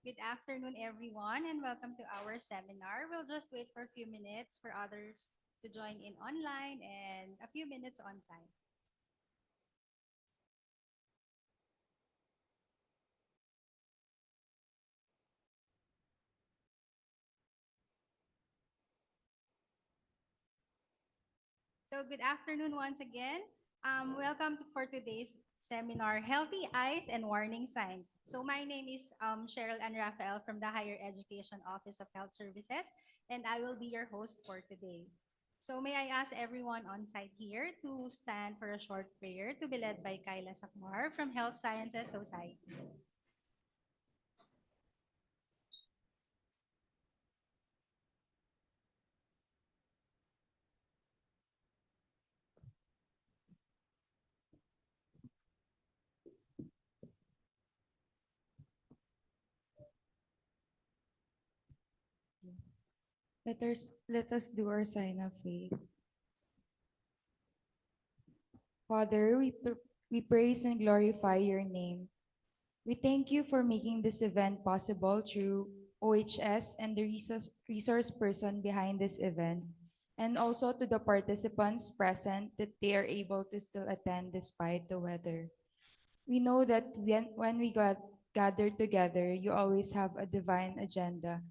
Good afternoon, everyone, and welcome to our seminar. We'll just wait for a few minutes for others to join in online and a few minutes on site. So, good afternoon once again. Welcome for today's seminar, Healthy Eyes and Warning Signs. So, my name is Cheryl Ann Rafael from the Higher Education Office of Health Services, and I will be your host for today. So, may I ask everyone on site here to stand for a short prayer to be led by Kyla Sakmar from Health Sciences Society. Let us do our sign of faith. Father, we praise and glorify your name. We thank you for making this event possible through OHS and the resource person behind this event, and also to the participants present that they are able to still attend despite the weather. We know that when we got gathered together, you always have a divine agenda.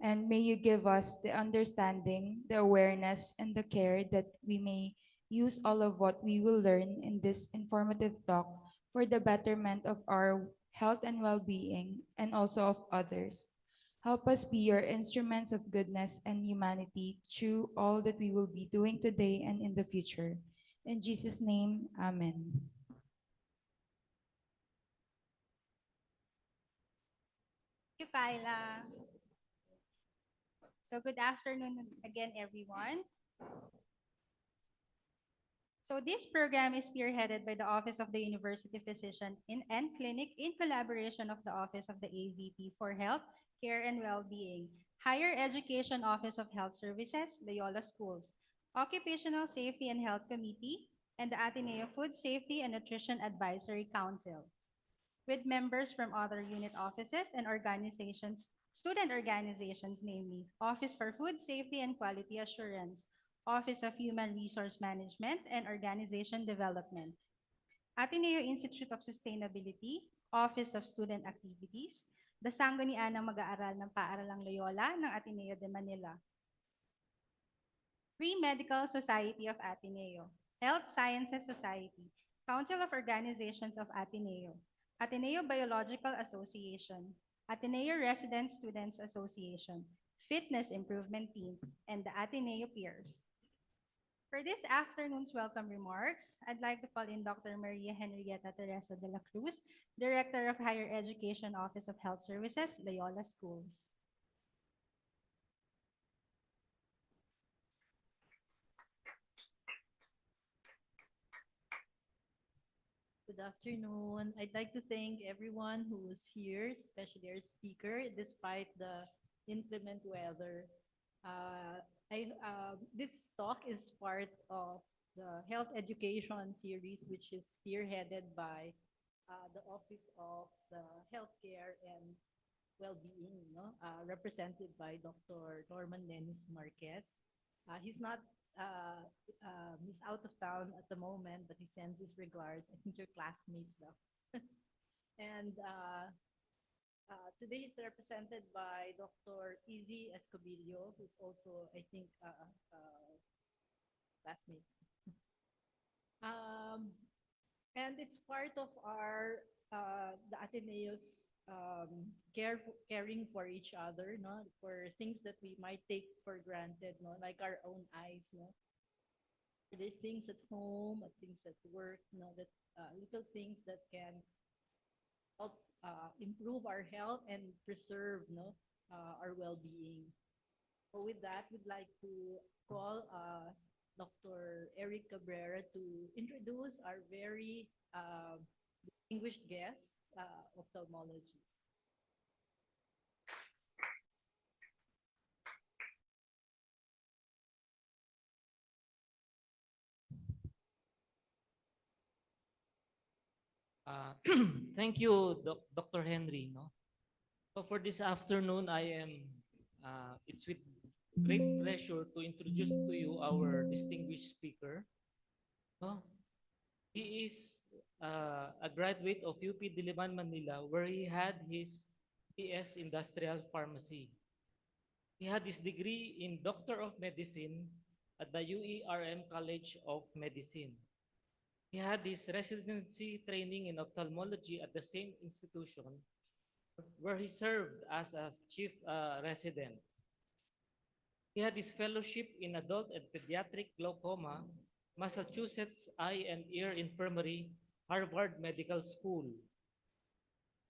And may you give us the understanding, the awareness, and the care that we may use all of what we will learn in this informative talk for the betterment of our health and well being, and also of others. Help us be your instruments of goodness and humanity through all that we will be doing today and in the future. In Jesus' name, Amen. Thank you, Kyla. So, good afternoon again, everyone. So this program is spearheaded by the Office of the University Physician and Clinic in collaboration of the Office of the AVP for Health, Care, and Well-being, Higher Education Office of Health Services, Loyola Schools, Occupational Safety and Health Committee, and the Ateneo Food Safety and Nutrition Advisory Council, with members from other unit offices and organizations, student organizations, namely Office for Food Safety and Quality Assurance, Office of Human Resource Management and Organization Development, Ateneo Institute of Sustainability, Office of Student Activities, the Sangguniang Mag-aaral ng Paaralang Loyola ng Ateneo de Manila, Pre-Medical Society of Ateneo, Health Sciences Society, Council of Organizations of Ateneo, Ateneo Biological Association, Ateneo Resident Students Association, Fitness Improvement Team, and the Ateneo Peers. For this afternoon's welcome remarks, I'd like to call in Dr. Maria Henrietta Teresa de la Cruz, Director of Higher Education Office of Health Services, Loyola Schools. Good afternoon. I'd like to thank everyone who's here, especially our speaker, despite the inclement weather. Uh, this talk is part of the health education series, which is spearheaded by the Office of the Healthcare and Well-being, represented by Dr. Norman Dennis Marquez. He's not he's out of town at the moment, but he sends his regards. I think your classmates though. And today is represented by Dr. Izzy Escobillo, who's also, I think, classmate. Um, and it's part of our the Ateneo's caring for each other, no, for things that we might take for granted, no, like our own eyes, no. There's things at home, things at work, no, that little things that can help improve our health and preserve, no, our well-being. So with that, we'd like to call Dr. Eric Cabrera to introduce our very distinguished guest, ophthalmologist. Uh, Thank you, Dr. Henry. No? So for this afternoon, it's with great pleasure to introduce to you our distinguished speaker. No? He is a graduate of UP Diliman, Manila, where he had his BS Industrial Pharmacy. He had his degree in Doctor of Medicine at the UERM College of Medicine. He had his residency training in ophthalmology at the same institution where he served as a chief resident. He had his fellowship in adult and pediatric glaucoma, Massachusetts Eye and Ear Infirmary, Harvard Medical School.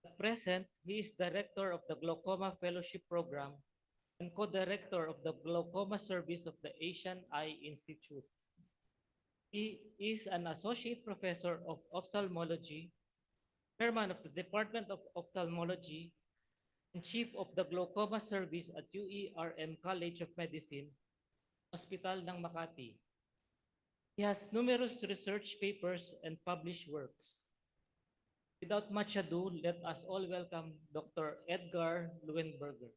At present, he is director of the Glaucoma Fellowship Program and co-director of the Glaucoma Service of the Asian Eye Institute. He is an associate professor of ophthalmology, chairman of the Department of Ophthalmology, and chief of the Glaucoma Service at UERM College of Medicine, Hospital ng Makati. He has numerous research papers and published works. Without much ado, let us all welcome Dr. Edgar Leuenberger.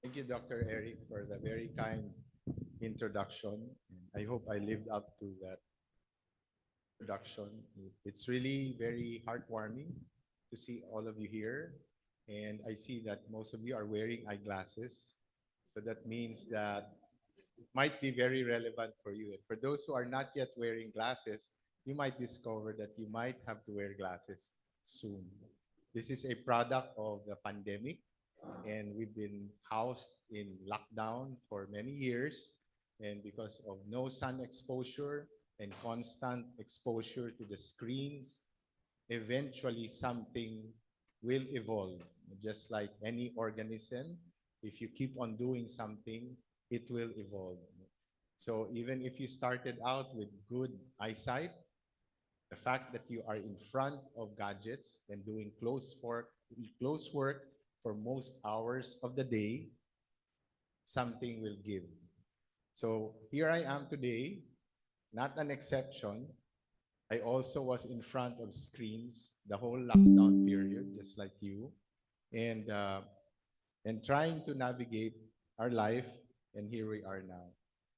Thank you, Dr. Eric, for the very kind introduction. And I hope I lived up to that introduction. It's really very heartwarming to see all of you here. And I see that most of you are wearing eyeglasses. So that means that it might be very relevant for you. And for those who are not yet wearing glasses, you might discover that you might have to wear glasses soon. This is a product of the pandemic, and we've been housed in lockdown for many years. And because of no sun exposure and constant exposure to the screens, eventually something will evolve. Just like any organism, if you keep on doing something, it will evolve. So even if you started out with good eyesight, the fact that you are in front of gadgets and doing close work for most hours of the day, something will give. So here I am today, not an exception. I also was in front of screens the whole lockdown period, just like you, and trying to navigate our life. And here we are now,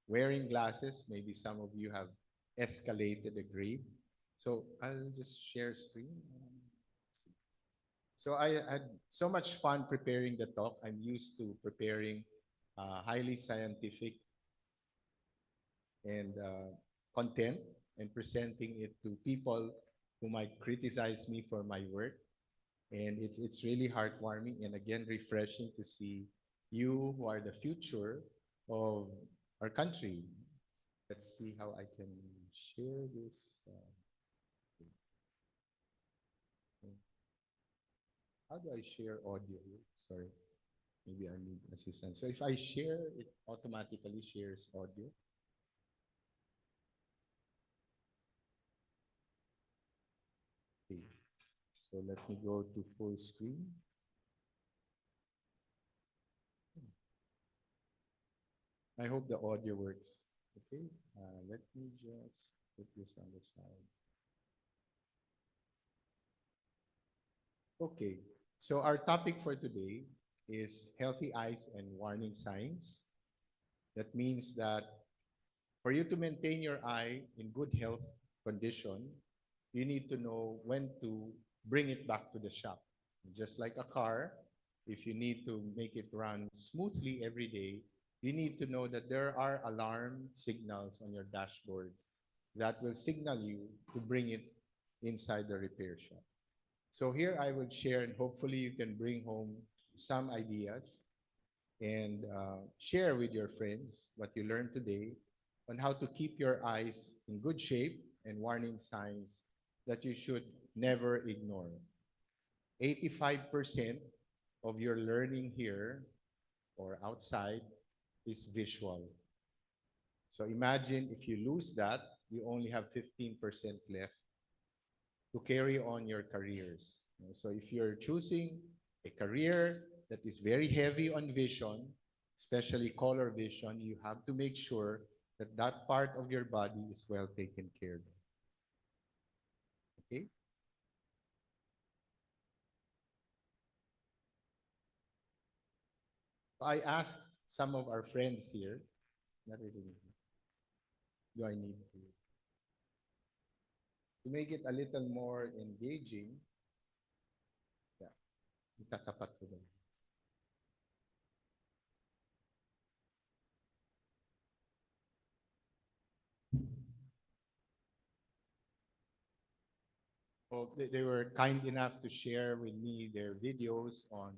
wearing glasses. Maybe some of you have escalated a grade. So I'll just share screen. So I had so much fun preparing the talk. I'm used to preparing highly scientific and content and presenting it to people who might criticize me for my work. And it's really heartwarming and again refreshing to see you who are the future of our country. Let's see how I can share this. How do I share audio here? Sorry, maybe I need assistance. So if I share, it automatically shares audio. Okay. So let me go to full screen. I hope the audio works. Okay, let me just put this on the side. Okay, so our topic for today is healthy eyes and warning signs. That means that for you to maintain your eye in good health condition, you need to know when to bring it back to the shop. Just like a car, if you need to make it run smoothly every day, you need to know that there are alarm signals on your dashboard that will signal you to bring it inside the repair shop. So here I will share, and hopefully you can bring home some ideas and share with your friends what you learned today on how to keep your eyes in good shape and warning signs that you should never ignore. 85% of your learning here or outside is visual. So imagine if you lose that, you only have 15% left to carry on your careers. So if you're choosing a career that is very heavy on vision, especially color vision, you have to make sure that that part of your body is well taken care of. I asked some of our friends here, not really, do I need to make it a little more engaging? Yeah, itatapat ko na. So they were kind enough to share with me their videos on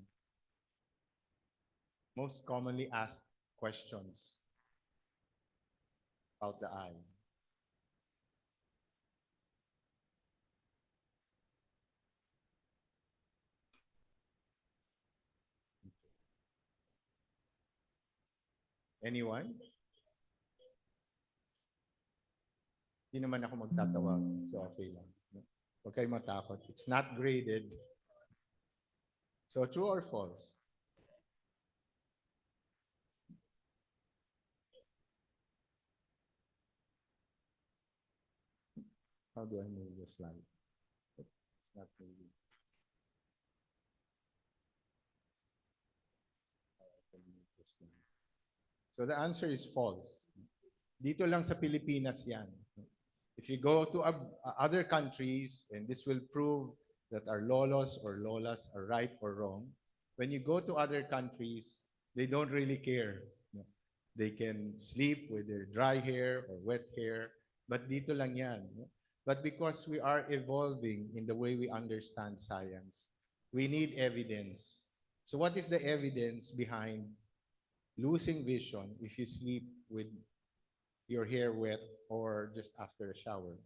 most commonly asked questions about the eye. Anyone? Hindi naman ako magtatawag, so okay lang. Huwag kayo matakot. It's not graded. So true or false? How do I move the slide? It's not moving. I can move this one. So the answer is false. Dito lang sa Pilipinas yan. If you go to other countries, and this will prove that our lolos or lolas are right or wrong, when you go to other countries, they don't really care. They can sleep with their dry hair or wet hair, but dito lang yan. But because we are evolving in the way we understand science, we need evidence. So what is the evidence behind losing vision if you sleep with your hair wet or just after a shower?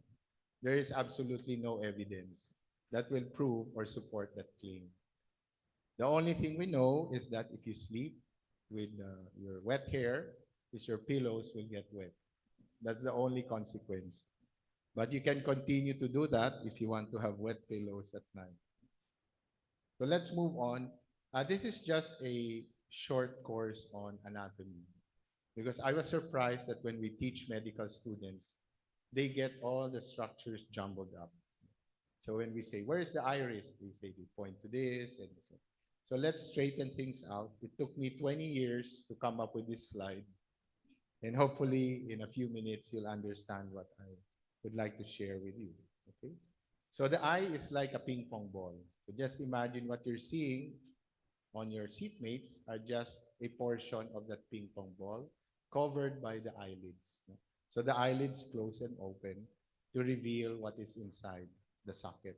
There is absolutely no evidence that will prove or support that claim. The only thing we know is that if you sleep with your wet hair, is your pillows will get wet. That's the only consequence. But you can continue to do that if you want to have wet pillows at night. So let's move on. This is just a short course on anatomy, because I was surprised that when we teach medical students, they get all the structures jumbled up. So when we say, where's the iris? They say, they point to this and so. So let's straighten things out. It took me 20 years to come up with this slide. And hopefully in a few minutes, you'll understand what I would like to share with you. Okay. So the eye is like a ping pong ball. So just imagine what you're seeing on your seatmates are just a portion of that ping pong ball covered by the eyelids. So the eyelids close and open to reveal what is inside the socket.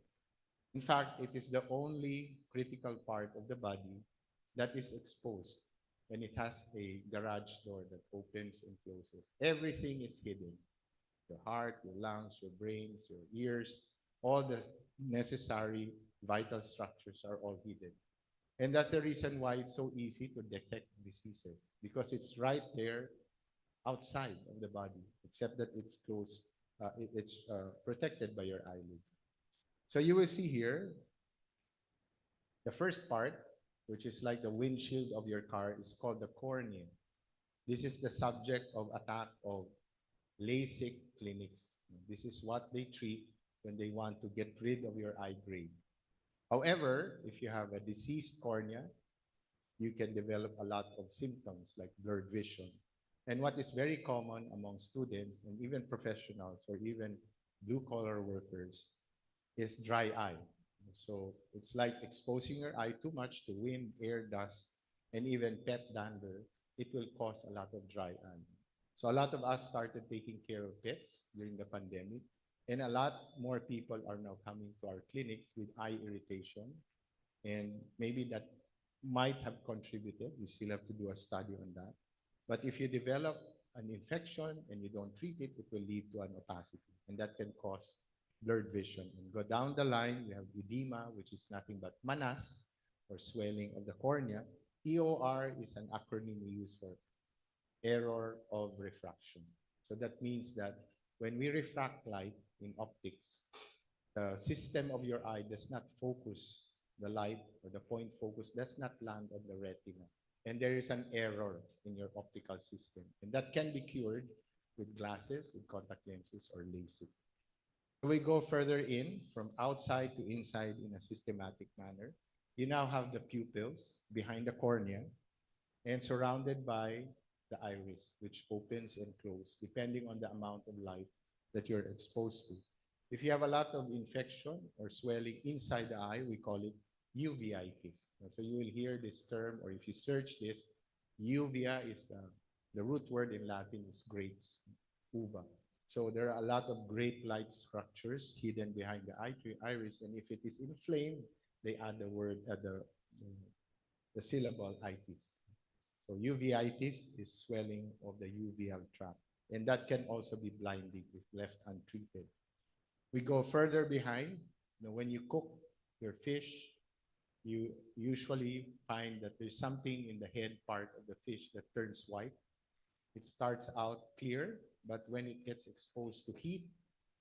In fact, it is the only critical part of the body that is exposed, and it has a garage door that opens and closes. Everything is hidden. Your heart, your lungs, your brains, your ears, all the necessary vital structures are all hidden. And that's the reason why it's so easy to detect diseases, because it's right there outside of the body, except that it's closed, it's protected by your eyelids. So you will see here, the first part, which is like the windshield of your car, is called the cornea. This is the subject of attack of LASIK clinics. This is what they treat when they want to get rid of your eye grade. However, if you have a diseased cornea, you can develop a lot of symptoms like blurred vision. And what is very common among students and even professionals or even blue-collar workers is dry eye. So it's like exposing your eye too much to wind, air, dust, and even pet dander. It will cause a lot of dry eye. So a lot of us started taking care of pets during the pandemic, and a lot more people are now coming to our clinics with eye irritation, and maybe that might have contributed. We still have to do a study on that. But if you develop an infection and you don't treat it, it will lead to an opacity, and that can cause blurred vision. And go down the line, you have edema, which is nothing but manas, or swelling of the cornea. EOR is an acronym we use for error of refraction. So that means that when we refract light in optics, the system of your eye does not focus the light, or the point focus does not land on the retina. And there is an error in your optical system. And that can be cured with glasses, with contact lenses, or LASIK. So we go further in from outside to inside in a systematic manner. You now have the pupils behind the cornea. and surrounded by the iris, which opens and closes depending on the amount of light that you're exposed to. If you have a lot of infection or swelling inside the eye, we call it uveitis. And so you will hear this term, or if you search this, uvea is the root word in Latin is grapes, uva. So there are a lot of grape-like structures hidden behind the iris, and if it is inflamed, they add the syllable itis. So uveitis is swelling of the uveal tract, and that can also be blinding if left untreated. We go further behind. When you cook your fish, you usually find that there's something in the head part of the fish that turns white. It starts out clear, but when it gets exposed to heat,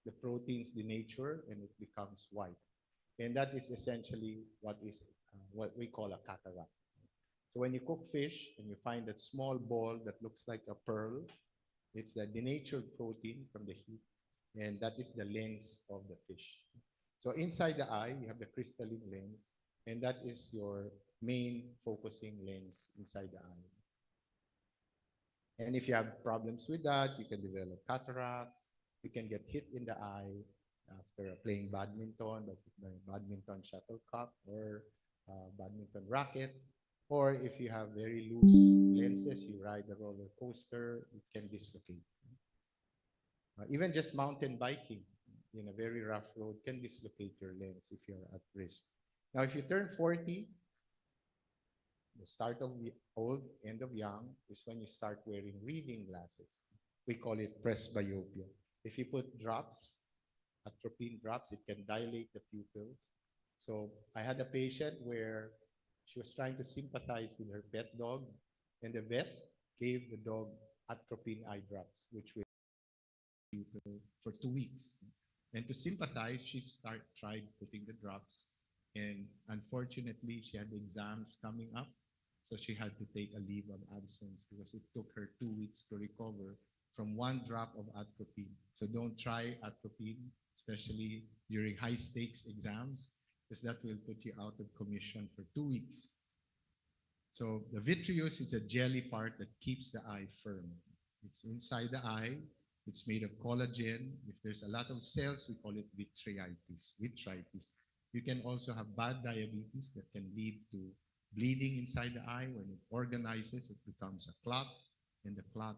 the proteins denature and it becomes white. And that is essentially what we call a cataract. So when you cook fish and you find that small ball that looks like a pearl, it's the denatured protein from the heat, and that is the lens of the fish. So inside the eye, you have the crystalline lens, and that is your main focusing lens inside the eye. And if you have problems with that, you can develop cataracts. You can get hit in the eye after playing badminton, the badminton shuttlecock or badminton racket. Or if you have very loose lenses, you ride a roller coaster, it can dislocate. Even just mountain biking in a very rough road can dislocate your lens if you're at risk. Now, if you turn 40, the start of the old, end of young is when you start wearing reading glasses. We call it presbyopia. If you put drops, atropine drops, it can dilate the pupils. So I had a patient where she was trying to sympathize with her pet dog, and the vet gave the dog atropine eye drops, which will for 2 weeks. And to sympathize, she tried putting the drops. And unfortunately, she had exams coming up. So she had to take a leave of absence because it took her 2 weeks to recover from one drop of atropine. So don't try atropine, especially during high stakes exams, because that will put you out of commission for 2 weeks. So the vitreous is the jelly part that keeps the eye firm. It's inside the eye. It's made of collagen. If there's a lot of cells, we call it vitreitis. Vitritis. You can also have bad diabetes that can lead to bleeding inside the eye. When it organizes, it becomes a clot, and the clot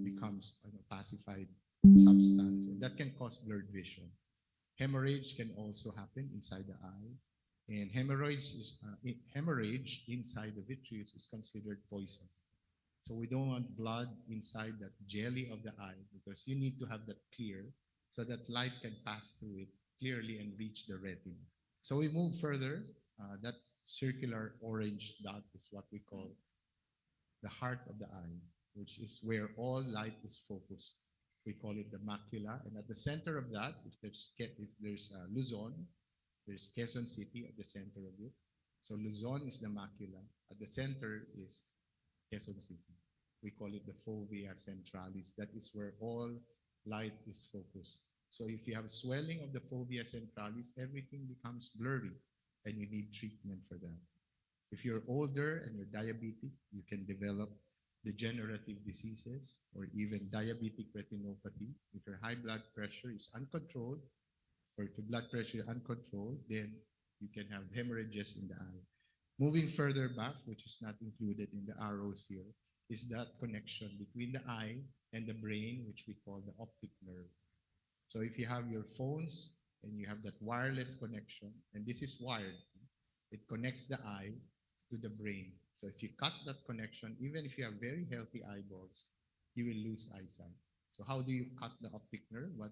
becomes a pacified substance, and that can cause blurred vision. Hemorrhage can also happen inside the eye, and hemorrhage inside the vitreous is considered poison. So we don't want blood inside that jelly of the eye because you need to have that clear so that light can pass through it clearly and reach the retina. So we move further. That circular orange dot is what we call the heart of the eye, which is where all light is focused. We call it the macula. And at the center of that, if there's Luzon, there's Quezon City at the center of it. So Luzon is the macula. At the center is Quezon City. We call it the fovea centralis. That is where all light is focused. So if you have swelling of the fovea centralis, everything becomes blurry and you need treatment for that. If you're older and you're diabetic, you can develop degenerative diseases or even diabetic retinopathy. If your high blood pressure is uncontrolled or if your blood pressure is uncontrolled, then you can have hemorrhages in the eye. Moving further back, which is not included in the arrows here, is that connection between the eye and the brain, which we call the optic nerve. So if you have your phones and you have that wireless connection, and this is wired, it connects the eye to the brain. So if you cut that connection, even if you have very healthy eyeballs, you will lose eyesight. So how do you cut the optic nerve? What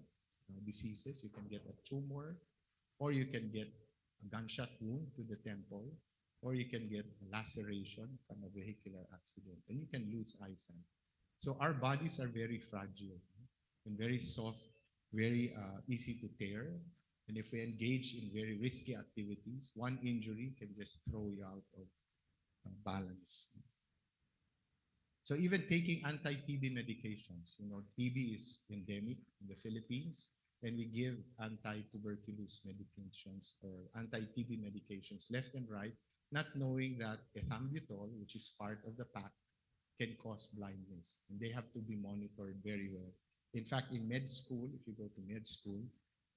diseases? You can get a tumor, or you can get a gunshot wound to the temple, or you can get a laceration from a vehicular accident, and you can lose eyesight. So our bodies are very fragile and very soft, very easy to tear. And if we engage in very risky activities, one injury can just throw you out of balance. So even taking anti-TB medications, TB is endemic in the Philippines. and we give anti-tuberculosis medications or anti-TB medications left and right, not knowing that ethambutol, which is part of the pack, can cause blindness, and they have to be monitored very well. In fact, in med school, if you go to med school,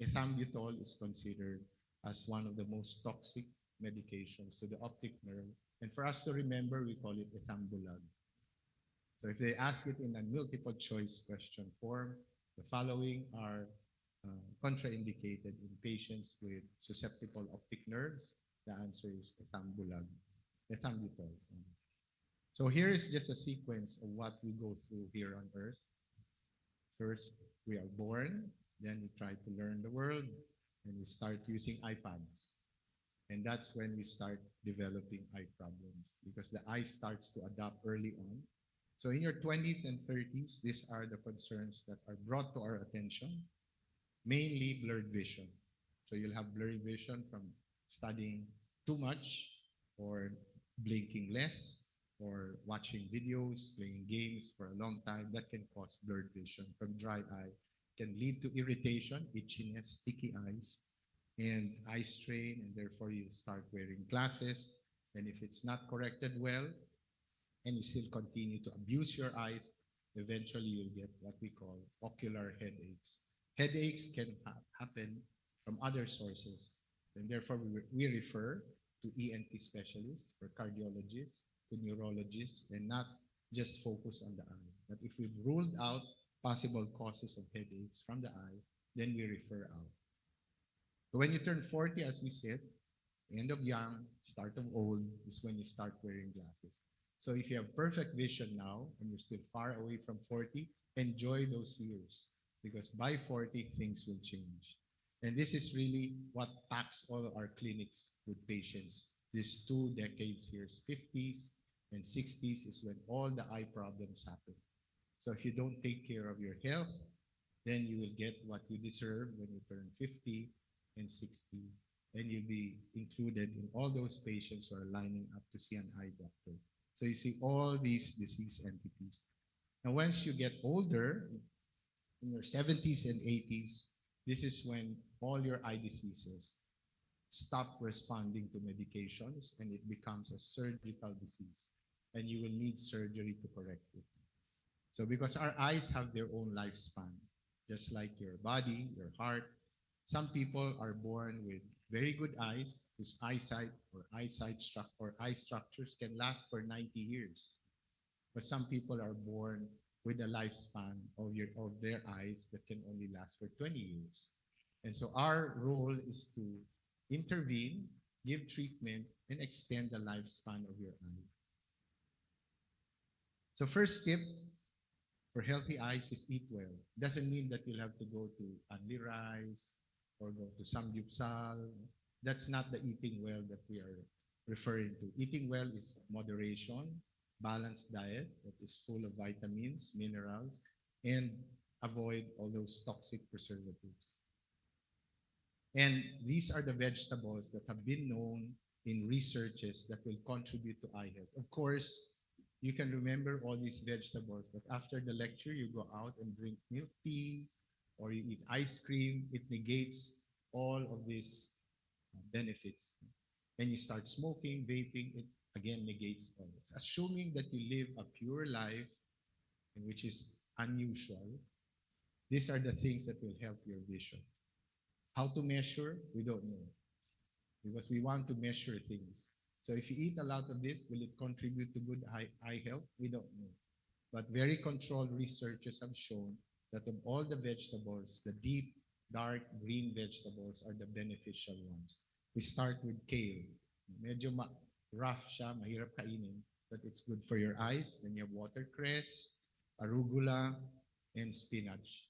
ethambutol is considered as one of the most toxic medications to the optic nerve. And for us to remember, we call it ethambulag. So if they ask it in a multiple choice question form, the following are contraindicated in patients with susceptible optic nerves. The answer is ethambulag, ethambutol. So here is just a sequence of what we go through here on Earth. First, we are born, then we try to learn the world, and we start using iPads. And that's when we start developing eye problems because the eye starts to adapt early on. So in your 20s and 30s, these are the concerns that are brought to our attention, mainly blurred vision. So you'll have blurry vision from studying too much or blinking less or watching videos, playing games for a long time. That can cause blurred vision from dry eye, can lead to irritation, itchiness, sticky eyes, and eye strain, and therefore you start wearing glasses. And if it's not corrected well, and you still continue to abuse your eyes, eventually you'll get what we call ocular headaches. Headaches can happen from other sources, and therefore we refer to ENT specialists or cardiologists, to neurologists, and not just focus on the eye. But if we've ruled out possible causes of headaches from the eye, then we refer out. So when you turn 40, as we said, end of young, start of old is when you start wearing glasses. So if you have perfect vision now and you're still far away from 40, enjoy those years because by 40, things will change. And this is really what packs all our clinics with patients. These 2 decades here, 50s and 60s is when all the eye problems happen. So if you don't take care of your health, then you will get what you deserve when you turn 50 and 60, and you'll be included in all those patients who are lining up to see an eye doctor. So you see all these disease entities. And once you get older, in your 70s and 80s, this is when all your eye diseases stop responding to medications and it becomes a surgical disease. And you will need surgery to correct it. So because our eyes have their own lifespan, just like your body, your heart, some people are born with very good eyes whose eyesight or eye structures can last for 90 years. But some people are born with a lifespan of their eyes that can only last for 20 years. And so our role is to intervene, give treatment, and extend the lifespan of your eye. So first tip for healthy eyes is eat well. Doesn't mean that you'll have to go to only rice or go to samgyupsal. That's not the eating well that we are referring to. Eating well is moderation, balanced diet that is full of vitamins, minerals, and avoid all those toxic preservatives. And these are the vegetables that have been known in researches that will contribute to eye health. Of course, you can remember all these vegetables, but after the lecture, you go out and drink milk tea or you eat ice cream. It negates all of these benefits. And you start smoking, vaping, it again negates all this. Assuming that you live a pure life, which is unusual, these are the things that will help your vision. How to measure? We don't know because we want to measure things. So if you eat a lot of this, will it contribute to good eye health? We don't know. But very controlled researchers have shown that of all the vegetables, the deep, dark green vegetables are the beneficial ones. We start with kale. Medyo rough siya, mahirap kainin, but it's good for your eyes. Then you have watercress, arugula, and spinach.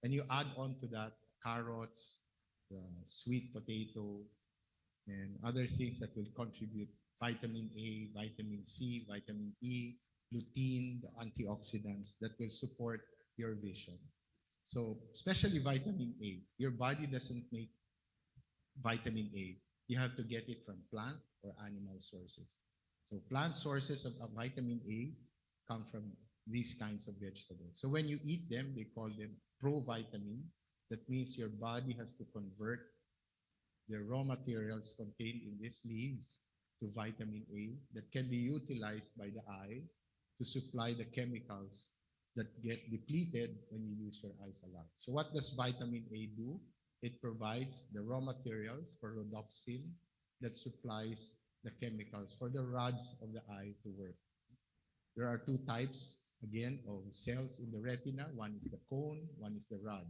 And you add on to that carrots, the sweet potato, and other things that will contribute vitamin A, vitamin C, vitamin E, lutein, the antioxidants that will support your vision. So especially vitamin A. Your body doesn't make vitamin A. You have to get it from plant or animal sources. So plant sources of vitamin A come from these kinds of vegetables. So when you eat them, they call them provitamin That means your body has to convert the raw materials contained in these leaves to vitamin A that can be utilized by the eye to supply the chemicals that get depleted when you use your eyes a lot. So what does vitamin A do? It provides the raw materials for rhodopsin that supplies the chemicals for the rods of the eye to work. There are two types, again, of cells in the retina. One is the cone, one is the rod.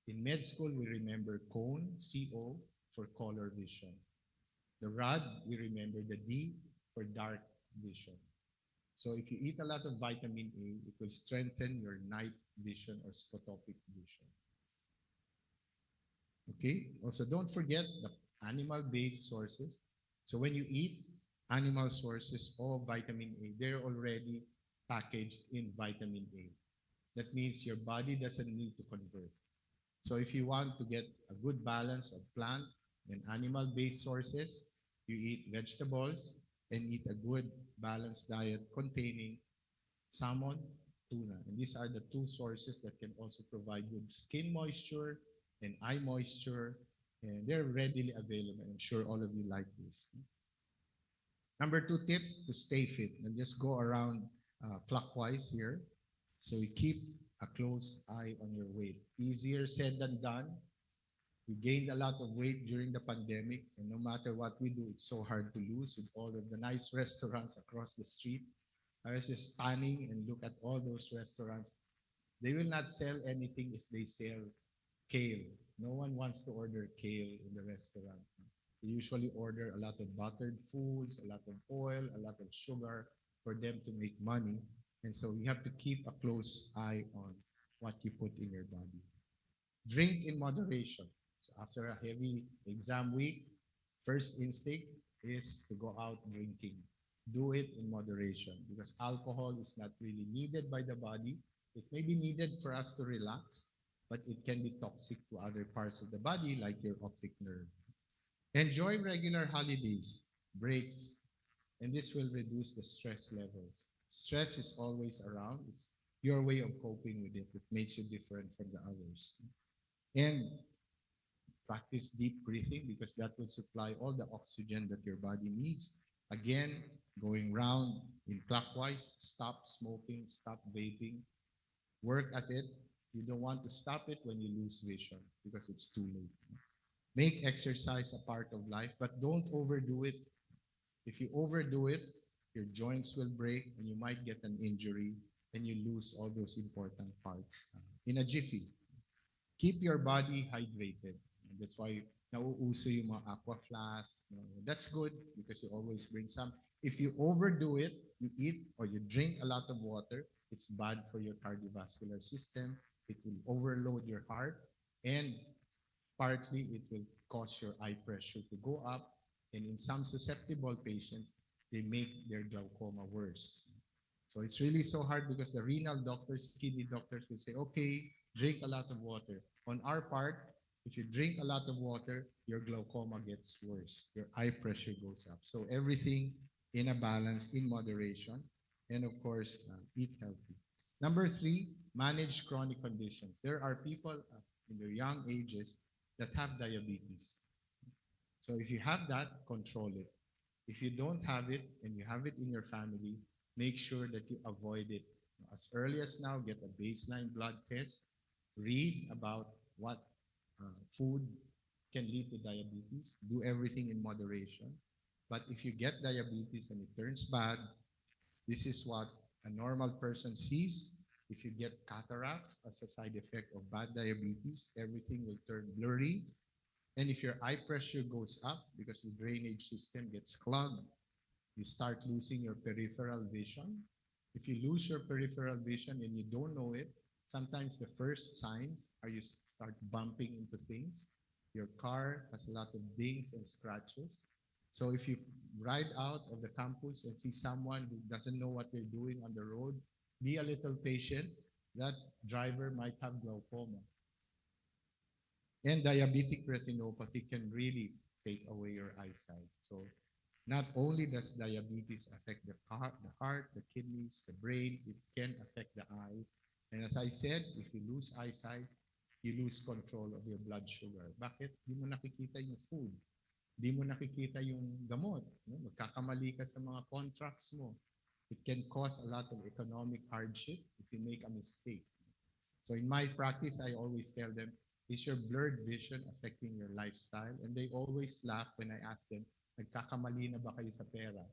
In med school, we remember cone, CO, for color vision. The rod, we remember the D for dark vision. So if you eat a lot of vitamin A, it will strengthen your night vision or scotopic vision. Okay? Also, don't forget the animal-based sources. So when you eat animal sources of vitamin A, they're already packaged in vitamin A. That means your body doesn't need to convert. So if you want to get a good balance of plant and animal-based sources, you eat vegetables and eat a good balanced diet containing salmon, tuna. And these are the two sources that can also provide good skin moisture and eye moisture. And they're readily available. I'm sure all of you like this. Number two tip, to stay fit. And just go around clockwise here. So you keep a close eye on your weight. Easier said than done. We gained a lot of weight during the pandemic, and no matter what we do, it's so hard to lose with all of the nice restaurants across the street. I was just stunning and look at all those restaurants. They will not sell anything if they sell kale. No one wants to order kale in the restaurant. They usually order a lot of buttered foods, a lot of oil, a lot of sugar for them to make money. And so you have to keep a close eye on what you put in your body. Drink in moderation. So after a heavy exam week, first instinct is to go out drinking. Do it in moderation because alcohol is not really needed by the body. It may be needed for us to relax, but it can be toxic to other parts of the body like your optic nerve. Enjoy regular holidays, breaks, and this will reduce the stress levels. Stress is always around. It's your way of coping with it. It makes you different from the others. And practice deep breathing because that will supply all the oxygen that your body needs. Again, going round in clockwise, stop smoking, stop vaping, work at it. You don't want to stop it when you lose vision because it's too late. Make exercise a part of life, but don't overdo it. If you overdo it, your joints will break and you might get an injury and you lose all those important parts in a jiffy. Keep your body hydrated. And that's why nauuso yung mga aqua flask. That's good because you always bring some. If you overdo it, you eat or you drink a lot of water, it's bad for your cardiovascular system. It will overload your heart and partly it will cause your eye pressure to go up. And in some susceptible patients, they make their glaucoma worse. So it's really so hard because the renal doctors, kidney doctors will say, okay, drink a lot of water. On our part, if you drink a lot of water, your glaucoma gets worse. Your eye pressure goes up. So everything in a balance, in moderation, and of course, eat healthy. Number three, manage chronic conditions. There are people in their young ages that have diabetes. So if you have that, control it. If you don't have it and you have it in your family, make sure that you avoid it. As early as now, get a baseline blood test, read about what food can lead to diabetes, do everything in moderation. But if you get diabetes and it turns bad, this is what a normal person sees. If you get cataracts as a side effect of bad diabetes, everything will turn blurry. And if your eye pressure goes up because the drainage system gets clogged, you start losing your peripheral vision. If you lose your peripheral vision and you don't know it, sometimes the first signs are you start bumping into things. Your car has a lot of dings and scratches. So if you ride out of the campus and see someone who doesn't know what they're doing on the road, be a little patient. That driver might have glaucoma. And diabetic retinopathy can really take away your eyesight. So not only does diabetes affect the heart, the kidneys, the brain, it can affect the eye. And as I said, if you lose eyesight, you lose control of your blood sugar. Bakit? Di mo nakikita yung food. Di mo nakikita yung gamot. No? Magkakamali ka sa mga contracts mo. It can cause a lot of economic hardship if you make a mistake. So in my practice, I always tell them, is your blurred vision affecting your lifestyle? And they always laugh when I ask them, nagkakamali na ba kayo sa pera?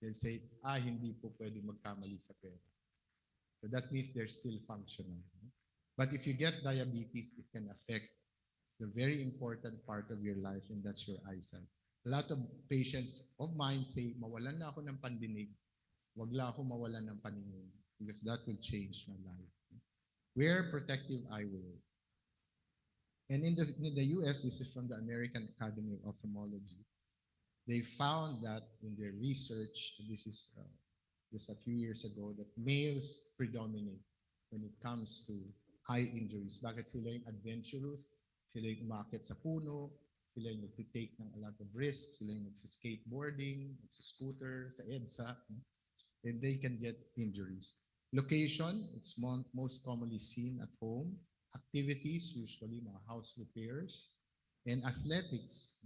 They'll say, hindi po pwede magkamali sa pera. So that means they're still functional. But if you get diabetes, it can affect the very important part of your life, and that's your eyesight. A lot of patients of mine say, mawalan na ako ng pandinig, wag lang ako mawalan ng paningin, because that will change my life. Wear protective eyewear. And in the US, this is from the American Academy of Ophthalmology, they found that in their research, this is just a few years ago, that males predominate when it comes to eye injuries. Bakit sila yung adventurous? Sila yung umakit sa puno, sila yung nag-take ng a lot of risks, sila yung nagsa-skateboarding, nagsa-scooter, sa EDSA, and they can get injuries. Location, it's most commonly seen at home. Activities, usually mga house repairs, and athletics.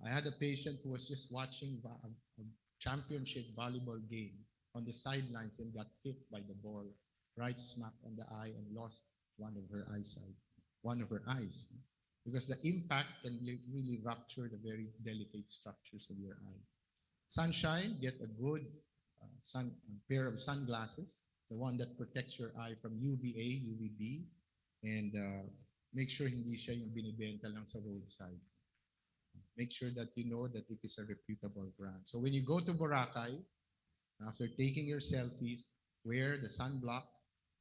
I had a patient who was just watching a championship volleyball game on the sidelines and got hit by the ball right smack on the eye and lost one of her eyes, because the impact can really rupture the very delicate structures of your eye. Sunshine, get a good pair of sunglasses, the one that protects your eye from UVA, UVB, and make sure hindi siya yung binibenta lang sa roadside. Make sure that you know that it is a reputable brand. So when you go to Boracay, after taking your selfies, wear the sunblock.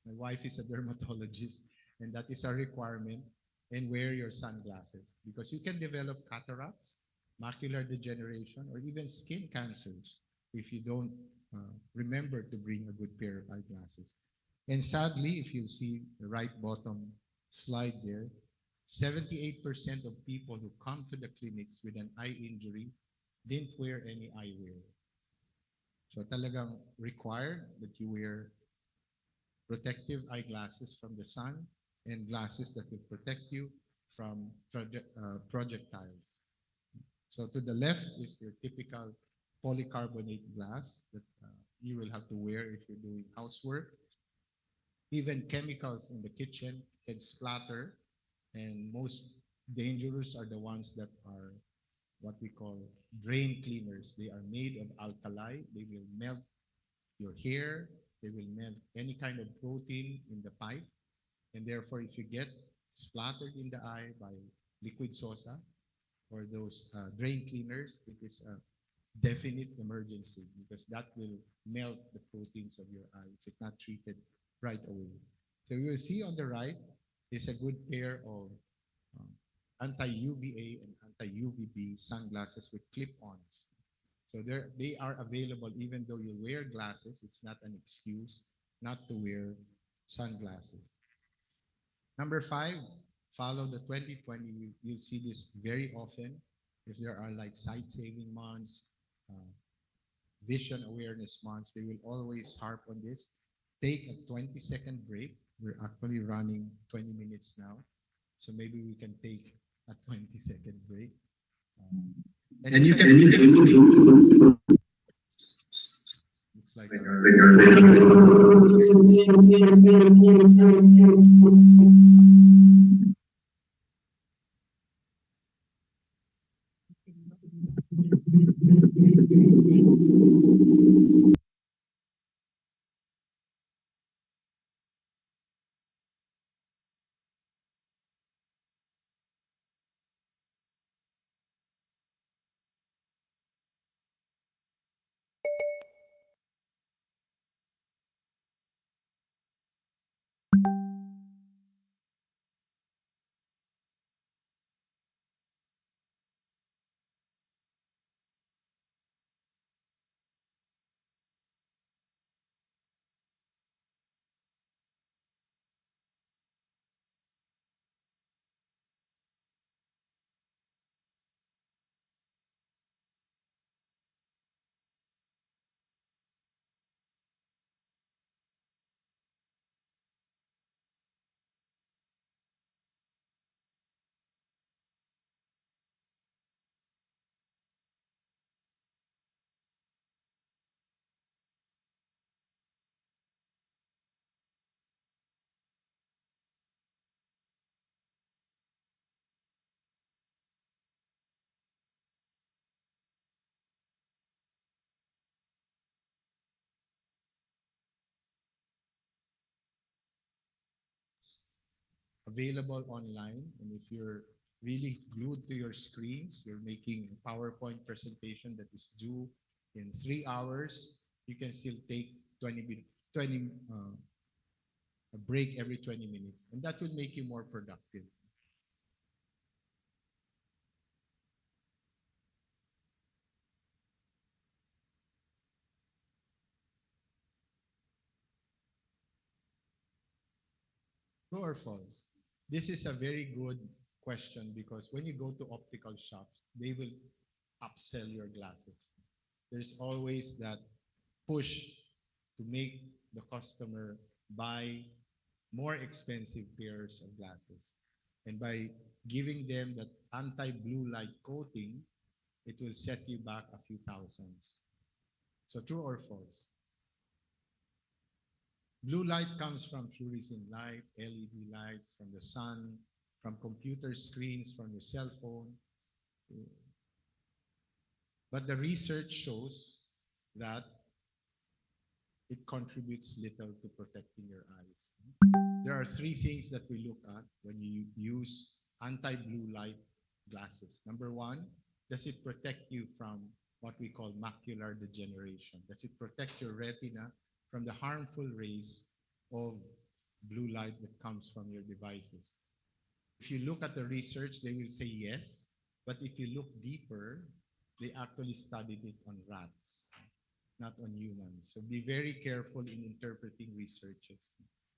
My wife is a dermatologist, and that is a requirement, and wear your sunglasses, because you can develop cataracts, macular degeneration, or even skin cancers if you don't remember to bring a good pair of eyeglasses. And sadly, if you see the right bottom slide there, 78% of people who come to the clinics with an eye injury didn't wear any eyewear. So talagang required that you wear protective eyeglasses from the sun and glasses that will protect you from projectiles. So to the left is your typical polycarbonate glass that you will have to wear if you're doing housework. Even chemicals in the kitchen can splatter, and most dangerous are the ones that are what we call drain cleaners. They are made of alkali. They will melt your hair. They will melt any kind of protein in the pipe. And therefore, if you get splattered in the eye by liquid sosa or those drain cleaners, it is a definite emergency, because that will melt the proteins of your eye if it's not treated right away. So you will see on the right is a good pair of anti-UVA and anti-UVB sunglasses with clip-ons. So they are available even though you wear glasses. It's not an excuse not to wear sunglasses. Number 5, follow the 2020. You'll see this very often. If there are like sight-saving months, vision awareness months, they will always harp on this. Take a 20-second break. We're actually running 20 minutes now, so maybe we can take a 20-second break. And you can looks like available online. And if you're really glued to your screens, you're making a PowerPoint presentation that is due in 3 hours, you can still take 20 a break every 20 minutes, and that will make you more productive. True or false? This is a very good question because when you go to optical shops, they will upsell your glasses. There's always that push to make the customer buy more expensive pairs of glasses. And by giving them that anti-blue light coating, it will set you back a few thousands. So true or false? Blue light comes from fluorescent light, LED lights, from the sun, from computer screens, from your cell phone. But the research shows that it contributes little to protecting your eyes. There are three things that we look at when you use anti-blue light glasses. Number one, does it protect you from what we call macular degeneration? Does it protect your retina from the harmful rays of blue light that comes from your devices? If you look at the research, they will say yes. But if you look deeper, they actually studied it on rats, not on humans. So be very careful in interpreting researches.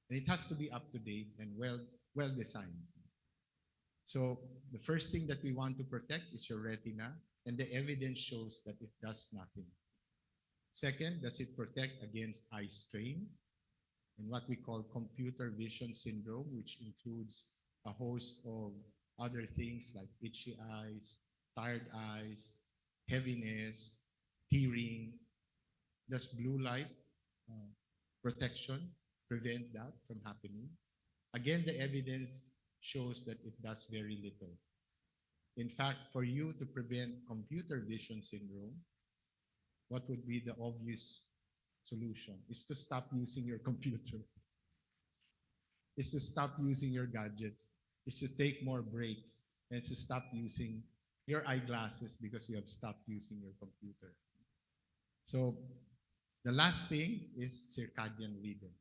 And it has to be up to date and well designed. So the first thing that we want to protect is your retina, and the evidence shows that it does nothing. Second, does it protect against eye strain and what we call computer vision syndrome, which includes a host of other things like itchy eyes, tired eyes, heaviness, tearing. Does blue light protection prevent that from happening? Again, the evidence shows that it does very little. In fact, for you to prevent computer vision syndrome, what would be the obvious solution? Is to stop using your computer, is to stop using your gadgets, is to take more breaks, and to stop using your eyeglasses because you have stopped using your computer. So the last thing is circadian rhythm.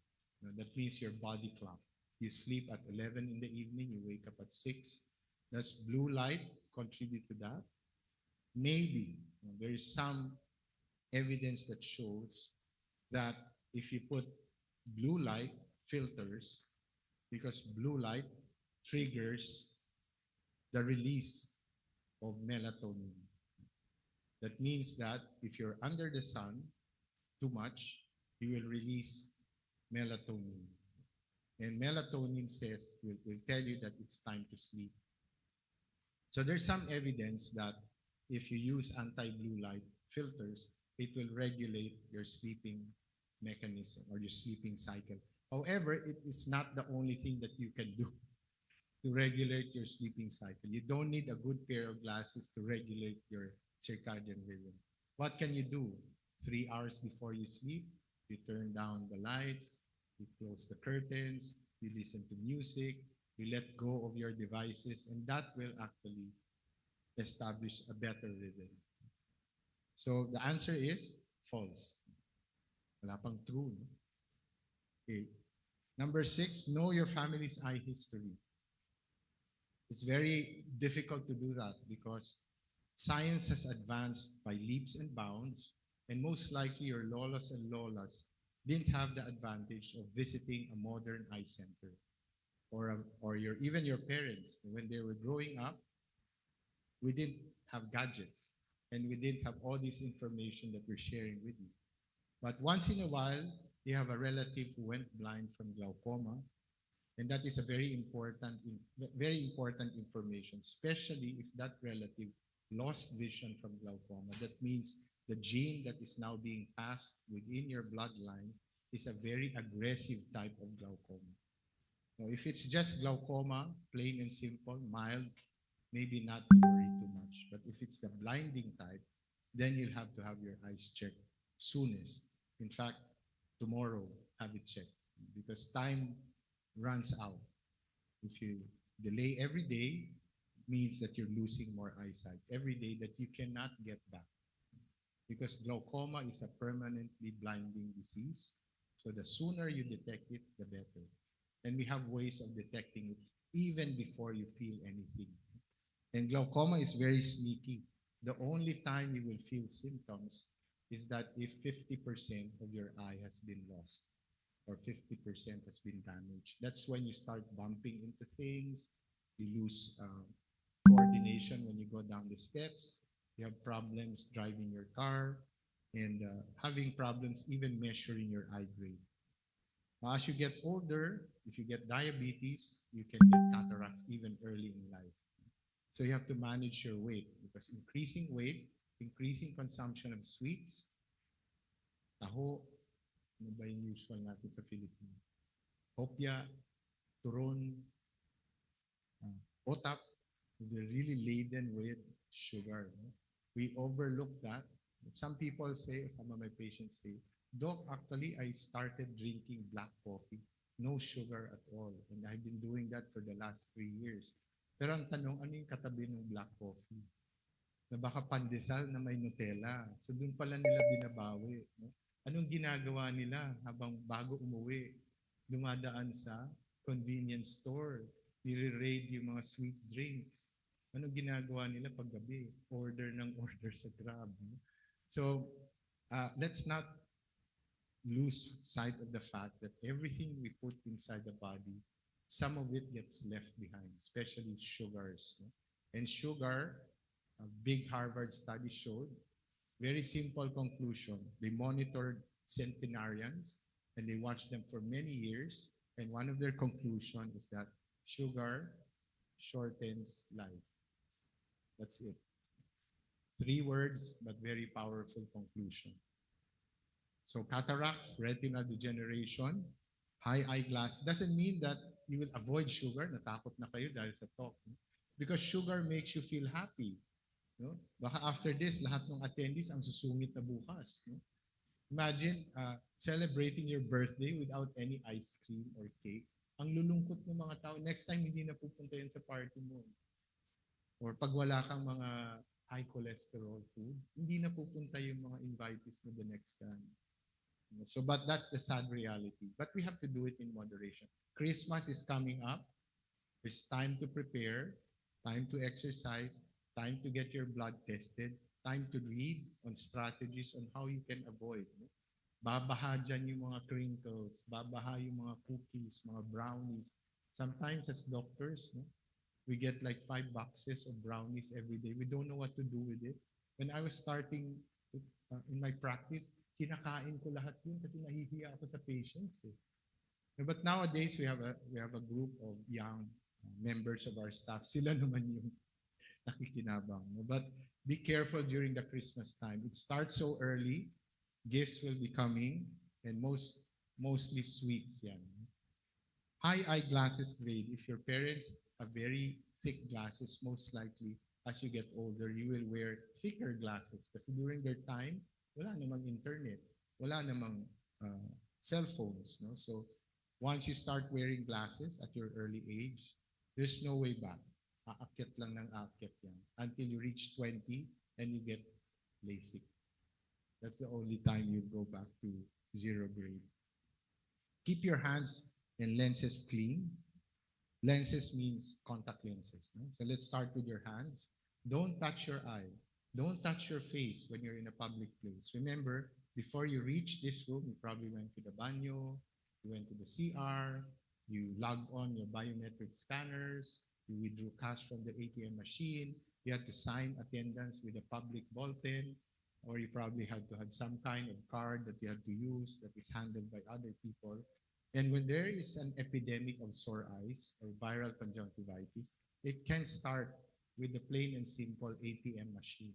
That means your body clock. You sleep at 11 in the evening, you wake up at 6. Does blue light contribute to that? Maybe. There is some evidence that shows that if you put blue light filters, because blue light triggers the release of melatonin. That means that if you're under the sun too much, you will release melatonin. And melatonin will tell you that it's time to sleep. So there's some evidence that if you use anti-blue light filters, it will regulate your sleeping mechanism or your sleeping cycle. However, it is not the only thing that you can do to regulate your sleeping cycle. You don't need a good pair of glasses to regulate your circadian rhythm. What can you do? 3 hours before you sleep, you turn down the lights, you close the curtains, you listen to music, you let go of your devices, and that will actually establish a better rhythm. So the answer is false. Wala pang true. No? Okay. Number 6, know your family's eye history. It's very difficult to do that because science has advanced by leaps and bounds, and most likely your lolas and lolas didn't have the advantage of visiting a modern eye center, or even your parents. When they were growing up, we didn't have gadgets, and we didn't have all this information that we're sharing with you. But once in a while, you have a relative who went blind from glaucoma, and that is a very important information, especially if that relative lost vision from glaucoma. That means the gene that is now being passed within your bloodline is a very aggressive type of glaucoma. Now, if it's just glaucoma, plain and simple, mild, maybe not to worry too much. But if it's the blinding type, then you'll have to have your eyes checked soonest. In fact, tomorrow, have it checked because time runs out If you delay every day, means that you're losing more eyesight every day that you cannot get back. Because glaucoma is a permanently blinding disease. So the sooner you detect it, the better. And we have ways of detecting it even before you feel anything. And glaucoma is very sneaky. The only time you will feel symptoms is that if 50% of your eye has been lost or 50% has been damaged. That's when you start bumping into things. You lose coordination when you go down the steps. You have problems driving your car and having problems even measuring your eye grade. As you get older, if you get diabetes, you can get cataracts even early in life. So you have to manage your weight because increasing weight, increasing consumption of sweets, taho, ano ba yung usual natin sa Philippines? Hopya, turon, otap, they're really laden with sugar. No? We overlook that. Some people say, some of my patients say, Doc, actually, I started drinking black coffee, no sugar at all. And I've been doing that for the last 3 years. Pero ang tanong, ano yung katabi ng black coffee? Na baka pandesal na may Nutella. So doon pala nila binabawi. No? Anong ginagawa nila habang bago umuwi? Dumadaan sa convenience store. Nire-raid yung mga sweet drinks. Anong ginagawa nila paggabi? Order ng order sa Grab. No? So let's not lose sight of the fact that everything we put inside the body, some of it gets left behind, especially sugars. No? And sugar, a big Harvard study showed, very simple conclusion. They monitored centenarians and they watched them for many years. And one of their conclusions is that sugar shortens life. That's it. 3 words, but very powerful conclusion. So cataracts, retinal degeneration, high eyeglass doesn't mean that you will avoid sugar. Natakot na kayo dahil sa talk. No? Because sugar makes you feel happy. No? Baka after this, lahat ng attendees ang susungit na bukas. No? Imagine celebrating your birthday without any ice cream or cake. Ang lulungkot ng mga tao. Next time, hindi na pupunta yun sa party mo. Or pag wala kang mga high cholesterol food, hindi na pupunta yung mga invitees mo the next time. So, but that's the sad reality. But we have to do it in moderation. Christmas is coming up. There's time to prepare, time to exercise, time to get your blood tested, time to read on strategies on how you can avoid. No? Babaha dyan yung mga crinkles, babaha yung mga cookies, mga brownies. Sometimes as doctors, no, we get like 5 boxes of brownies every day. We don't know what to do with it. When I was starting in my practice, kinakain ko lahat yun kasi nahihiya ako sa patients. Eh. But nowadays, we have a group of young members of our staff. Sila naman yung nakikinabang. But be careful during the Christmas time. It starts so early. Gifts will be coming and mostly sweets yan. High eyeglasses grade. If your parents have very thick glasses, most likely as you get older, you will wear thicker glasses. Kasi during their time, wala namang internet, wala namang cell phones. No? So once you start wearing glasses at your early age, there's no way back. Aakyat lang ng aakyat yan until you reach 20 and you get LASIK. That's the only time you go back to 0 grade. Keep your hands and lenses clean. Lenses means contact lenses. No? So let's start with your hands. Don't touch your eye. Don't touch your face when you're in a public place. Remember, before you reach this room, you probably went to the banyo, you went to the CR, you logged on your biometric scanners, you withdrew cash from the ATM machine, you had to sign attendance with a public ball pen, or you probably had to have some kind of card that you had to use that is handled by other people. And when there is an epidemic of sore eyes or viral conjunctivitis, it can start with the plain and simple ATM machine.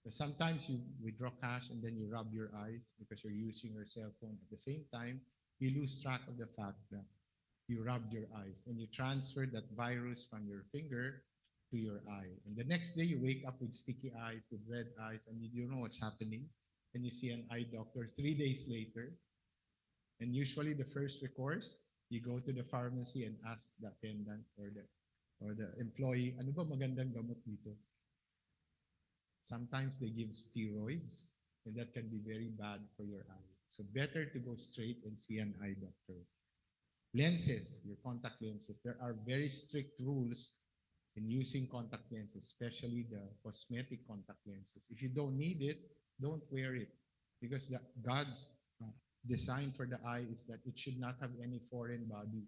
So sometimes you withdraw cash and then you rub your eyes because you're using your cell phone. At the same time, you lose track of the fact that you rubbed your eyes and you transfer that virus from your finger to your eye. And the next day you wake up with sticky eyes, with red eyes, and you don't know what's happening. And you see an eye doctor 3 days later. And usually the first recourse You go to the pharmacy and ask the attendant or the employee, ano ba magandang gamot dito? Sometimes they give steroids, and that can be very bad for your eye. So better to go straight and see an eye doctor. Lenses, your contact lenses, there are very strict rules in using contact lenses, especially the cosmetic contact lenses. If you don't need it, don't wear it, because God's design for the eye is that it should not have any foreign body,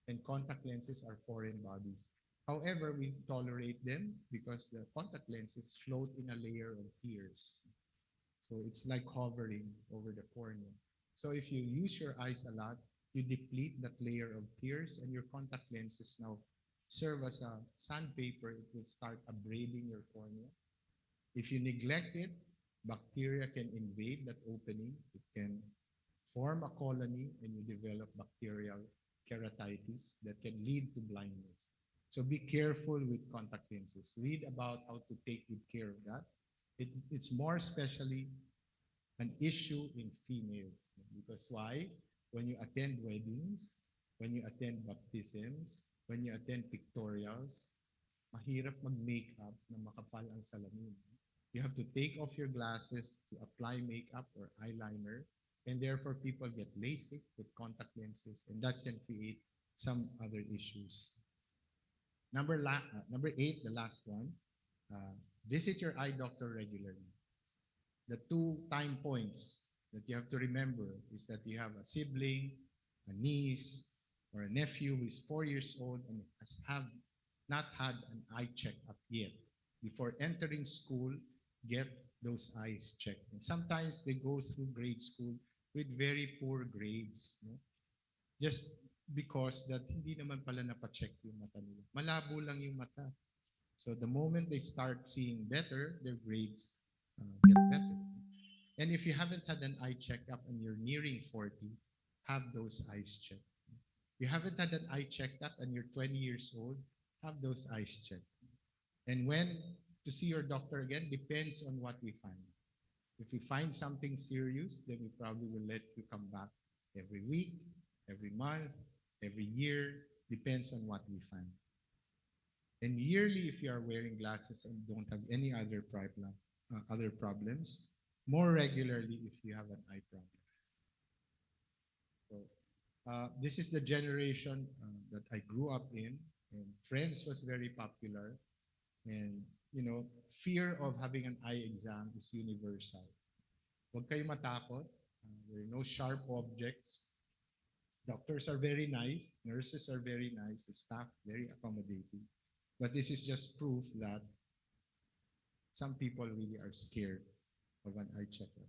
and contact lenses are foreign bodies. However, we tolerate them because the contact lenses float in a layer of tears. So it's like hovering over the cornea. So if you use your eyes a lot, you deplete that layer of tears, and your contact lenses now serve as a sandpaper. It will start abrading your cornea. If you neglect it, bacteria can invade that opening. It can form a colony, and you develop bacterial keratitis that can lead to blindness. So be careful with contact lenses. Read about how to take good care of that. It's more especially an issue in females. Because why? When you attend weddings, when you attend baptisms, when you attend pictorials, mahirap mag-makeup na makapal ang salamin. You have to take off your glasses to apply makeup or eyeliner, and therefore people get LASIK with contact lenses, and that can create some other issues. Number 8, the last one, uh, visit your eye doctor regularly. The 2 time points that you have to remember is that you have a sibling, a niece, or a nephew who is 4 years old and have not had an eye checkup yet. Before entering school, get those eyes checked. And sometimes they go through grade school with very poor grades. No? Just because that hindi naman pala napacheck yung mata nila. Malabo lang yung mata. So the moment they start seeing better, their grades get better. And if you haven't had an eye checkup and you're nearing 40, have those eyes checked. You haven't had an eye checked up and you're 20 years old, have those eyes checked. And when to see your doctor again depends on what we find. If we find something serious, then we probably will let you come back every week, every month, every year, depends on what we find. And yearly, if you are wearing glasses and don't have any other problems, more regularly if you have an eye problem. So this is the generation that I grew up in, and Friends was very popular, and fear of having an eye exam is universal. Huwag kayo matakot. There are no sharp objects. Doctors are very nice, nurses are very nice, the staff very accommodating. But this is just proof that some people really are scared of an eye checkup.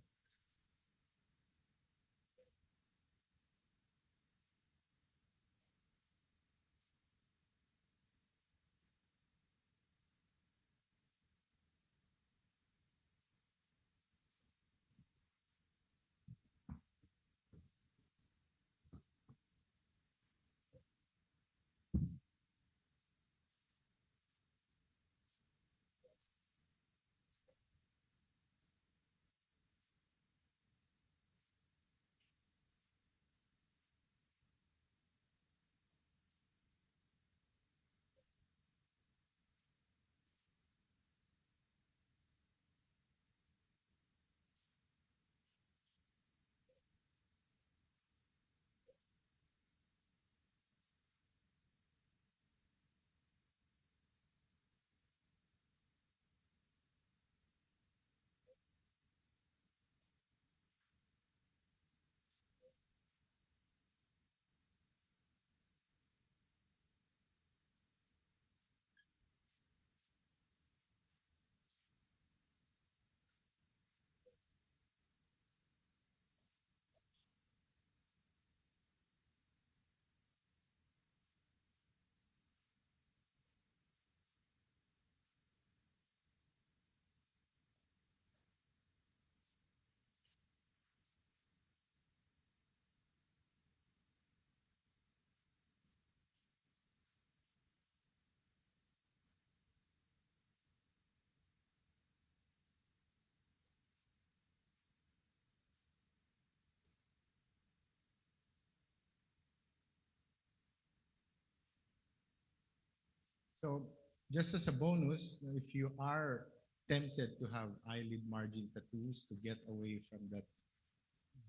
So just as a bonus, if you are tempted to have eyelid margin tattoos to get away from that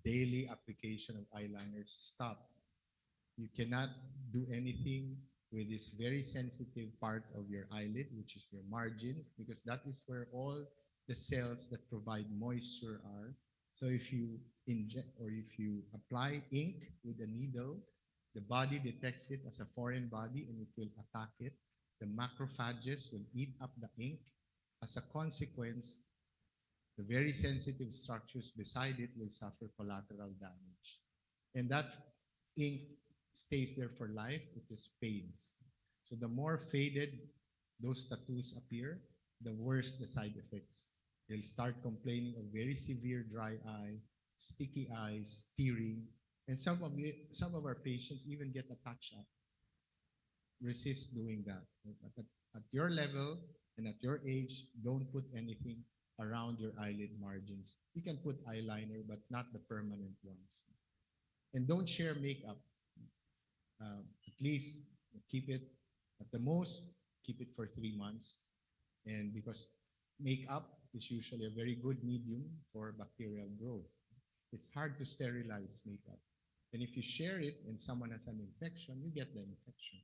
daily application of eyeliners, stop. You cannot do anything with this very sensitive part of your eyelid, which is your margins, because that is where all the cells that provide moisture are. So if you inject or if you apply ink with a needle, the body detects it as a foreign body and it will attack it. The macrophages will eat up the ink. As a consequence, the very sensitive structures beside it will suffer collateral damage. And that ink stays there for life, it just fades. So the more faded those tattoos appear, the worse the side effects. They'll start complaining of very severe dry eye, sticky eyes, tearing, and some of our patients even get a touch-up. Resist doing that. At your level and at your age, don't put anything around your eyelid margins. You can put eyeliner, but not the permanent ones. And don't share makeup. At least keep it, at the most, keep it for 3 months. And because makeup is usually a very good medium for bacterial growth, it's hard to sterilize makeup. And if you share it and someone has an infection, you get the infection.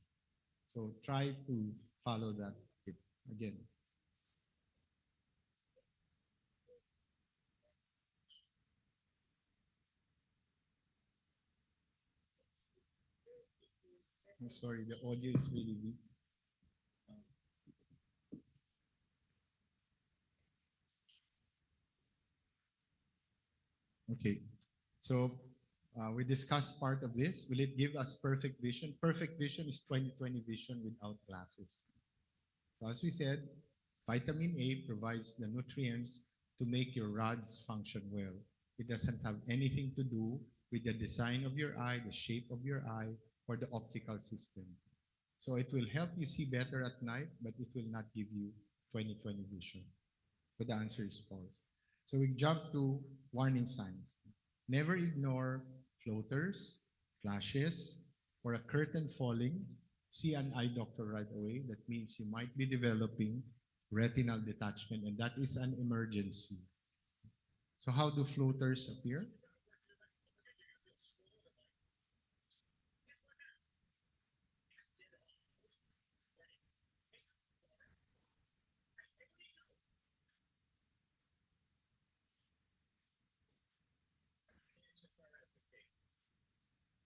So try to follow that tip. Again, I'm sorry, the audio is really weak. Okay, so we discussed part of this. Will it give us perfect vision? Perfect vision is 20/20 vision without glasses. So as we said, vitamin A provides the nutrients to make your rods function well. It doesn't have anything to do with the design of your eye, the shape of your eye, or the optical system. So it will help you see better at night, but it will not give you 20/20 vision. So the answer is false. So we jump to warning signs. Never ignore floaters, flashes, or a curtain falling. See an eye doctor right away. That means you might be developing retinal detachment, and that is an emergency. So how do floaters appear?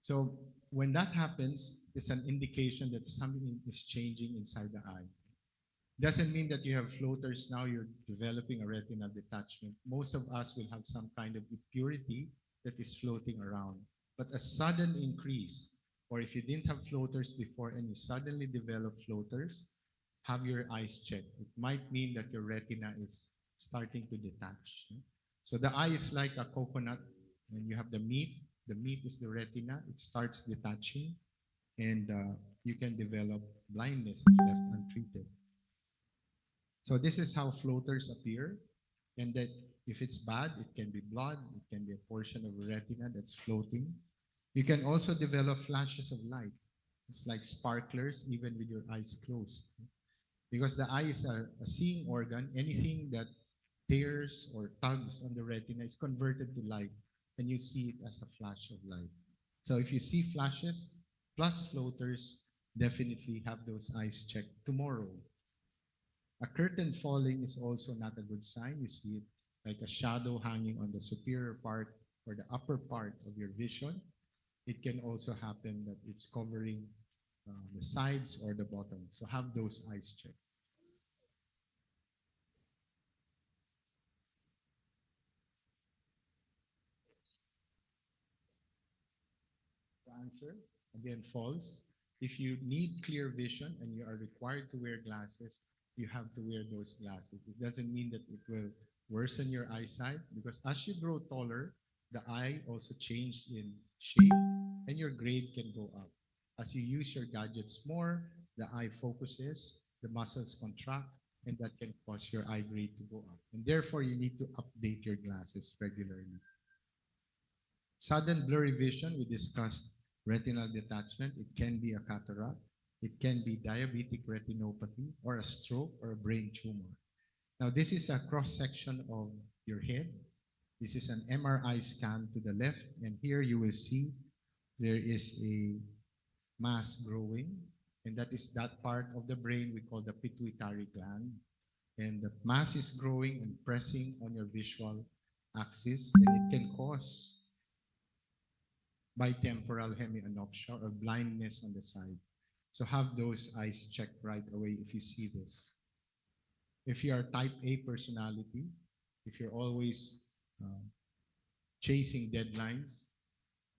So when that happens, it's an indication that something is changing inside the eye. Doesn't mean that you have floaters now, you're developing a retinal detachment. Most of us will have some kind of impurity that is floating around. But a sudden increase, or if you didn't have floaters before and you suddenly develop floaters, have your eyes checked. It might mean that your retina is starting to detach. So the eye is like a coconut, and you have the meat. The meat is the retina. It starts detaching, and you can develop blindness if left untreated. So this is how floaters appear. And that if it's bad, it can be blood, it can be a portion of retina that's floating. You can also develop flashes of light. It's like sparklers even with your eyes closed. Because the eye is a seeing organ, anything that tears or tugs on the retina is converted to light, and you see it as a flash of light. So if you see flashes plus floaters, definitely have those eyes checked tomorrow. A curtain falling is also not a good sign. You see it like a shadow hanging on the superior part or the upper part of your vision. It can also happen that it's covering the sides or the bottom. So have those eyes checked. The answer, again, false. If you need clear vision and you are required to wear glasses, you have to wear those glasses. It doesn't mean that it will worsen your eyesight because as you grow taller, the eye also changes in shape and your grade can go up. As you use your gadgets more, the eye focuses, the muscles contract, and that can cause your eye grade to go up. And therefore, you need to update your glasses regularly. Sudden blurry vision, we discussed retinal detachment. It can be a cataract. It can be diabetic retinopathy or a stroke or a brain tumor. Now, this is a cross-section of your head. This is an MRI scan to the left, and here you will see there is a mass growing, and that is that part of the brain we call the pituitary gland. And the mass is growing and pressing on your visual axis, and it can cause bitemporal hemianopsia or blindness on the side. So have those eyes checked right away if you see this. If you are type A personality, if you're always uh, chasing deadlines,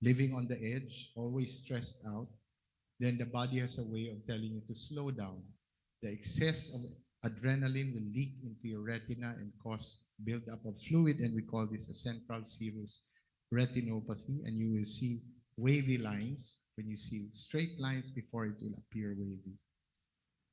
living on the edge, always stressed out, then the body has a way of telling you to slow down. The excess of adrenaline will leak into your retina and cause buildup of fluid, and we call this a central serous retinopathy. And you will see wavy lines. When you see straight lines before, it will appear wavy.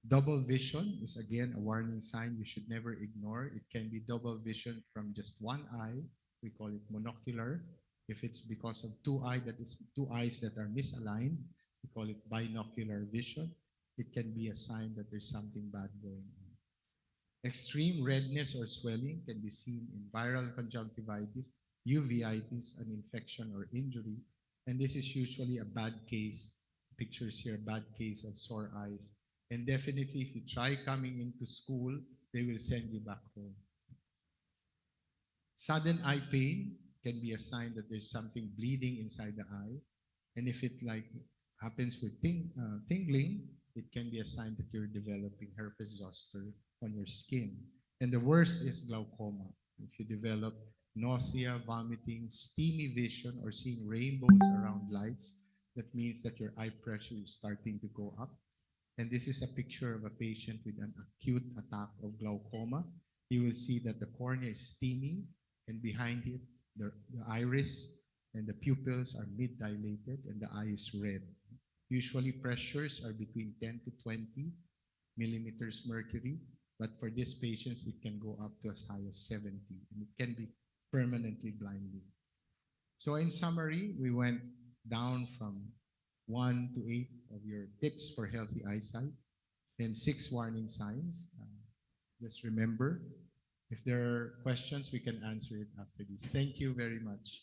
Double vision is again a warning sign you should never ignore. It can be double vision from just one eye. We call it monocular. If it's because of two eyes that are misaligned, we call it binocular vision. It can be a sign that there's something bad going on. Extreme redness or swelling can be seen in viral conjunctivitis, uveitis, an infection or injury. And this is usually a bad case. Pictures here, bad case of sore eyes. And definitely, if you try coming into school, they will send you back home. Sudden eye pain can be a sign that there's something bleeding inside the eye. And if it like happens with tingling, it can be a sign that you're developing herpes zoster on your skin. And the worst is glaucoma. If you develop nausea, vomiting, steamy vision, or seeing rainbows around lights, that means that your eye pressure is starting to go up. And this is a picture of a patient with an acute attack of glaucoma. You will see that the cornea is steamy, and behind it, the iris and the pupils are mid-dilated, and the eye is red. Usually pressures are between 10 to 20 millimeters mercury, but for these patients, it can go up to as high as 70, and it can be permanently blinding. So in summary, we went down from 1 to 8 of your tips for healthy eyesight, then 6 warning signs. Just remember, if there are questions, we can answer it after this. Thank you very much.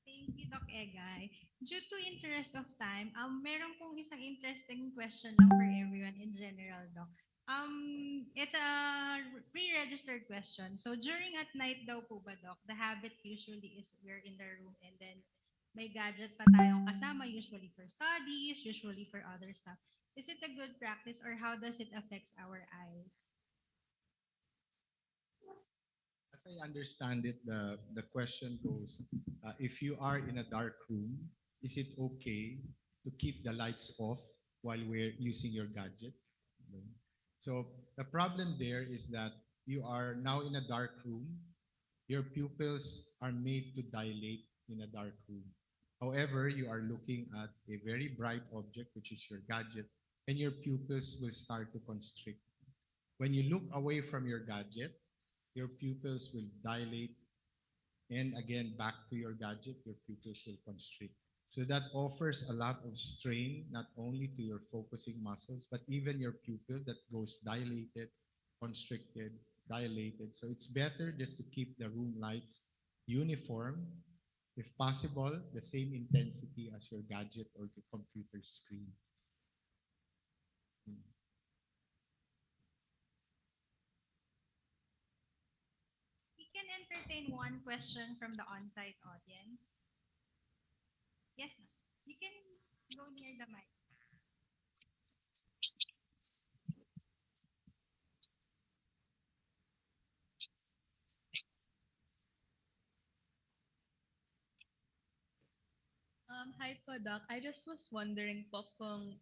Thank you, Doc Egay. Due to interest of time, meron pong isang interesting question lang for everyone in general, Doc. It's a pre-registered question. So during at night daw po ba, Doc, the habit usually is we're in the room and then may gadget pa tayong kasama, usually for studies, usually for other stuff. Is it a good practice or how does it affect our eyes? As I understand it, the question goes, if you are in a dark room, is it okay to keep the lights off while we're using your gadgets? Okay. So the problem there is that you are now in a dark room. Your pupils are made to dilate in a dark room. However, you are looking at a very bright object, which is your gadget, and your pupils will start to constrict. When you look away from your gadget, your pupils will dilate, and again back to your gadget, your pupils will constrict. So that offers a lot of strain, not only to your focusing muscles, but even your pupil that goes dilated, constricted, dilated. So it's better just to keep the room lights uniform, if possible, the same intensity as your gadget or the computer screen. Hmm. We can entertain one question from the on-site audience. Yes, ma'am. You can go near the mic. Hi po, Doc. I just was wondering po kung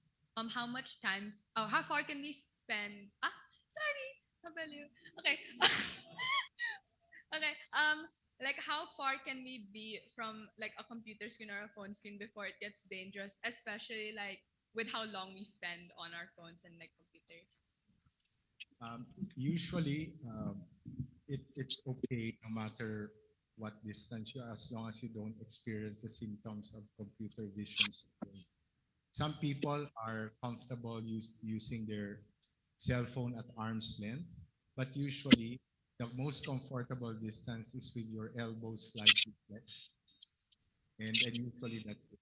how much time, oh, how far can we spend? Sorry, nabaliw. Okay. Okay. Like how far can we be from like a computer screen or a phone screen before it gets dangerous, especially like with how long we spend on our phones and like computers? Usually, it's okay no matter what distance you are, as long as you don't experience the symptoms of computer vision syndrome. Some people are comfortable using their cell phone at arm's length, but usually the most comfortable distance is with your elbows slightly flexed, and usually that's it.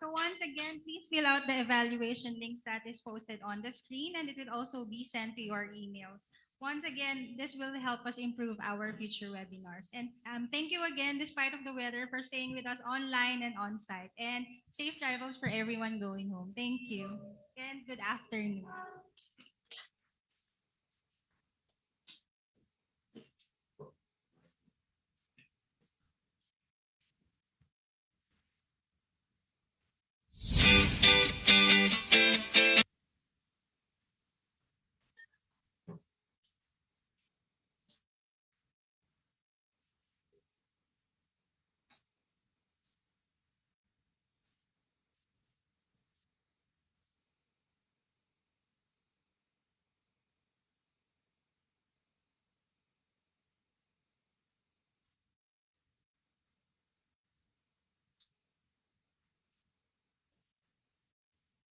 So once again, please fill out the evaluation links that is posted on the screen, and it will also be sent to your emails. Once again, this will help us improve our future webinars. And thank you again, despite of the weather, for staying with us online and on site. And safe travels for everyone going home. Thank you. And good afternoon.